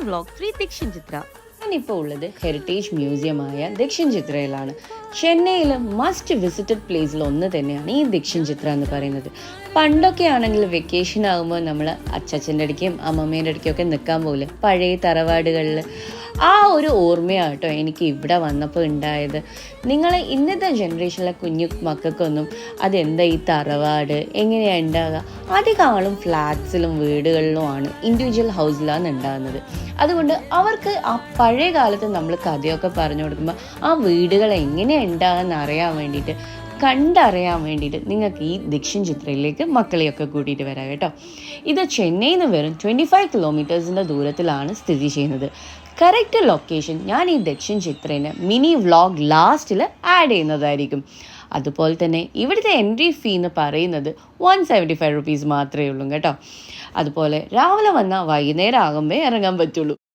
Vlog 3 Dakshin ചിത്ര. ഞാനിപ്പോൾ ഉള്ളത് heritage മ്യൂസിയമായ Dakshin ചിത്രയിലാണ്. ചെന്നൈയിൽ മസ്റ്റ് വിസിറ്റഡ് പ്ലേസിൽ ഒന്ന് തന്നെയാണ് ഈ ദക്ഷിൺ ചിത്ര എന്ന് പറയുന്നത്. പണ്ടൊക്കെ ആണെങ്കിൽ വെക്കേഷൻ ആകുമ്പോൾ നമ്മൾ അച്ചച്ചൻ്റെ അടുക്കും അമ്മമ്മേൻ്റെ അടുക്കൊക്കെ നിൽക്കാൻ പോകില്ല, പഴയ തറവാടുകളിൽ. ആ ഒരു ഓർമ്മയാണ് കേട്ടോ എനിക്ക് ഇവിടെ വന്നപ്പോൾ ഉണ്ടായത്. നിങ്ങൾ ഇന്നത്തെ ജനറേഷനിലെ കുഞ്ഞു മക്കൾക്കൊന്നും അതെന്താ ഈ തറവാട് എങ്ങനെയാണ് ഉണ്ടാകുക, അധികം ഫ്ലാറ്റ്സിലും വീടുകളിലുമാണ്, ഇൻഡിവിജ്വൽ ഹൗസിലാണ് ഉണ്ടാകുന്നത്. അതുകൊണ്ട് അവർക്ക് ആ പഴയ കാലത്ത് നമ്മൾ കഥയൊക്കെ പറഞ്ഞു കൊടുക്കുമ്പോൾ ആ വീടുകൾ എങ്ങനെയാണ് ഉണ്ടാകുക അറിയാൻ വേണ്ടിയിട്ട്, കണ്ടറിയാൻ വേണ്ടിയിട്ട് നിങ്ങൾക്ക് ഈ ദക്ഷിൺ ചിത്രയിലേക്ക് മക്കളെയൊക്കെ കൂട്ടിയിട്ട് വരാം കേട്ടോ. ഇത് ചെന്നൈയിൽ നിന്ന് വെറും 25 കിലോമീറ്റേഴ്സിൻ്റെ ദൂരത്തിലാണ് സ്ഥിതി ചെയ്യുന്നത്. കറക്റ്റ് ലൊക്കേഷൻ ഞാൻ ഈ ദക്ഷിൺ ചിത്രേനെ മിനി വ്ളോഗ് ലാസ്റ്റിൽ ആഡ് ചെയ്യുന്നതായിരിക്കും. അതുപോലെ തന്നെ ഇവിടുത്തെ എൻട്രി ഫീ എന്ന് പറയുന്നത് 175 റുപ്പീസ് മാത്രമേ ഉള്ളൂ കേട്ടോ. അതുപോലെ രാവിലെ വന്നാൽ വൈകുന്നേരം ആകുമ്പോൾ ഇറങ്ങാൻ പറ്റുള്ളൂ.